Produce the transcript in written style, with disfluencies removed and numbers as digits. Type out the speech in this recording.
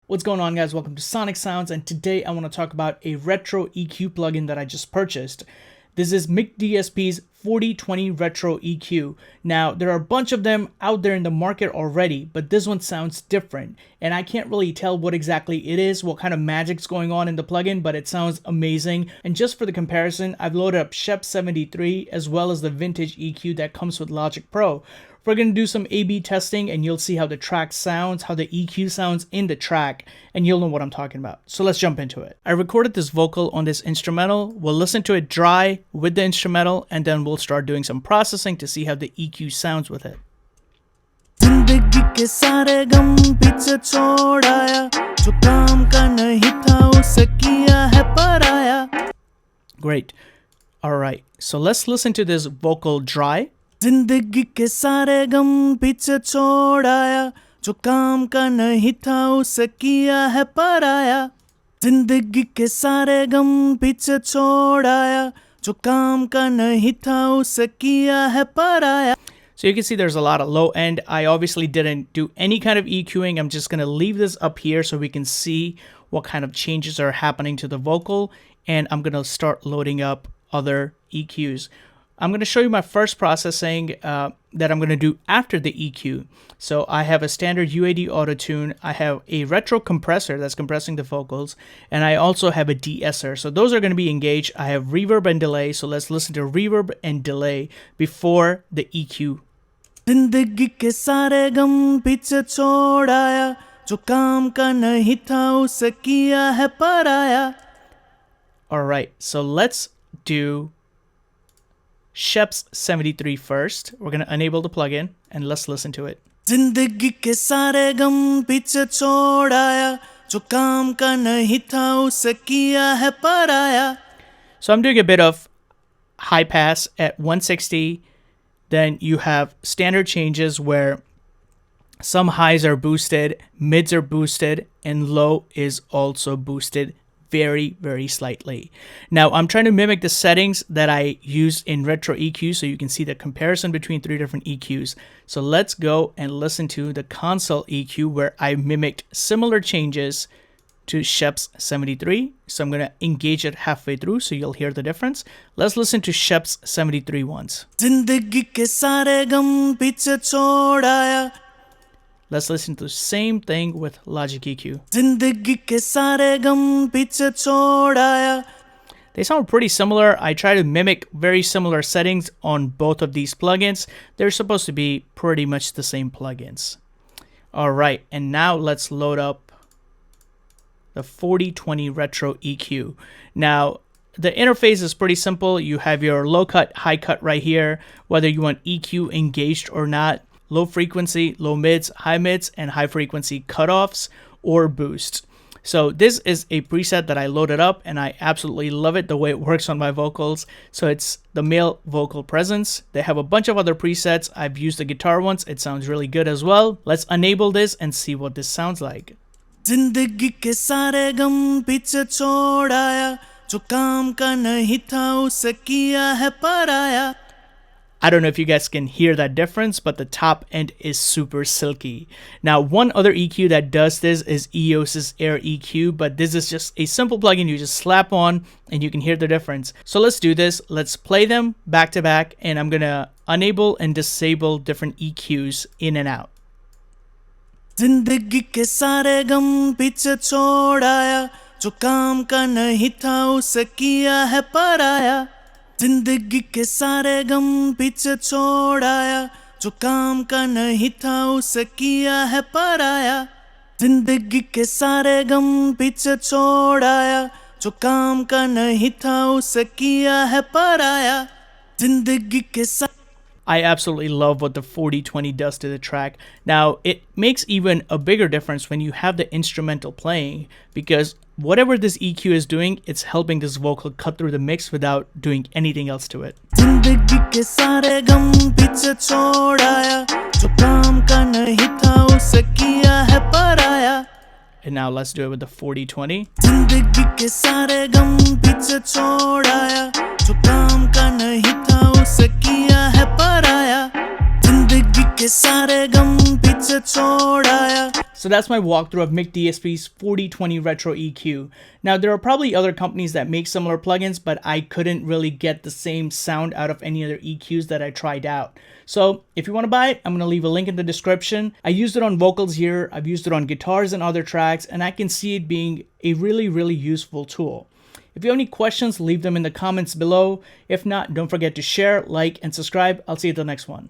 What's going on, guys? Welcome to Soniq Sounds, and today I want to talk about a retro EQ plugin that I just purchased. This is McDSP's 4020 Retro EQ. Now, there are a bunch of them out there in the market already, but this one sounds different, and I can't really tell what exactly it is, what kind of magic's going on in the plugin, but it sounds amazing. And just for the comparison, I've loaded up Scheps 73 as well as the vintage EQ that comes with Logic Pro. We're going to do some A/B testing and you'll see how the track sounds, how the EQ sounds in the track, and you'll know what I'm talking about. So let's jump into it. I recorded this vocal on this instrumental. We'll listen to it dry with the instrumental and then we'll start doing some processing to see how the EQ sounds with it. Great. Alright, so let's listen to this vocal dry. जिंदगी के सारे गम पीछे छोड़ाया जो काम का नहीं था उसे किया है पराया जिंदगी के सारे गम पीछे छोड़ाया जो काम का नहीं था उसे किया है पराया. So you can see there's a lot of low end. I obviously didn't do any kind of EQing. I'm just going to leave this up here so we can see what kind of changes are happening to the vocal, and I'm going to start loading up other EQs. I'm going to show you my first processing that I'm going to do after the EQ. So I have a standard UAD auto-tune, I have a retro compressor that's compressing the vocals, and I also have a de-esser. So those are going to be engaged. I have reverb and delay, so let's listen to reverb and delay before the EQ. जिंदगी के सारे गम पीछे छोड़ाया जो काम का नहीं था उसे किया है पराया. Alright, so let's do Scheps 73 first. We're going to enable the plugin and let's listen to it. जिंदगी के सारे गम पीछे छोड़ाया जो काम का नहीं था उसे किया है पराया. So I'm doing a bit of high pass at 160. Then you have standard changes where some highs are boosted, mids are boosted, and low is also boosted very, very slightly. Now, I'm trying to mimic the settings that I used in Retro EQ so you can see the comparison between three different EQs. So let's go and listen to the console EQ where I mimicked similar changes to Scheps 73. So I'm going to engage it halfway through so you'll hear the difference. Let's listen to Scheps 73 once. जिंदगी के सारे गम पीछे छोड़ाया. Let's listen to the same thing with Logic EQ. जिंदगी के सारे गम पीछे छोड़ाया. They sound pretty similar. I try to mimic very similar settings on both of these plugins. They're supposed to be pretty much the same plugins. All right, and now let's load up the 4020 Retro EQ. Now, the interface is pretty simple. You have your low cut, high cut right here, whether you want EQ engaged or not. Low frequency, low mids, and high frequency cutoffs or boost. So this is a preset that I loaded up and I absolutely love it the way it works on my vocals. So it's the male vocal presence. They have a bunch of other presets. I've used the guitar ones. It sounds really good as well. Let's enable this and see what this sounds like. जिंदगी के सारे गम पीछे छोड़ाया जो काम का नहीं था उसे किया है पराया. I don't know if you guys can hear that difference, but the top end is super silky. Now, one other EQ that does this is EOS's Air EQ, but this is just a simple plugin you just slap on and you can hear the difference. So let's do this. Let's play them back to back, and I'm going to enable and disable different EQs in and out. जिंदगी के सारे गम पीछे छोड़ाया जो काम का नहीं था उसे किया है पराया. जिंदगी के सारे गम पीछे छोड़ाया जो काम का नहीं था उसे किया है पराया. जिंदगी के सारे गम पीछे छोड़ाया जो काम का नहीं था उसे किया है पराया. जिंदगी के I absolutely love what the 4020 does to the track. Now, it makes even a bigger difference when you have the instrumental playing, because whatever this EQ is doing, it's helping this vocal cut through the mix without doing anything else to it. जिंदगी के सारे गम पीछे छोड़ाया जो काम का नहीं था उसे किया है पराया. And now let's do it with the 4020. जिंदगी के सारे गम पीछे छोड़ाया जो काम का नहीं था उसे किया है पराया. जिंदगी के सारे गम पीछे छोड़ आया. So that's my walkthrough of McDSP's 4020 Retro EQ. Now there are probably other companies that make similar plugins, but I couldn't really get the same sound out of any other EQs that I tried out. So if you want to buy it, I'm going to leave a link in the description. I used it on vocals here, I've used it on guitars and other tracks, and I can see it being a really useful tool. If you have any questions, leave them in the comments below. If not, don't forget to share, like, and subscribe. I'll see you at the next one.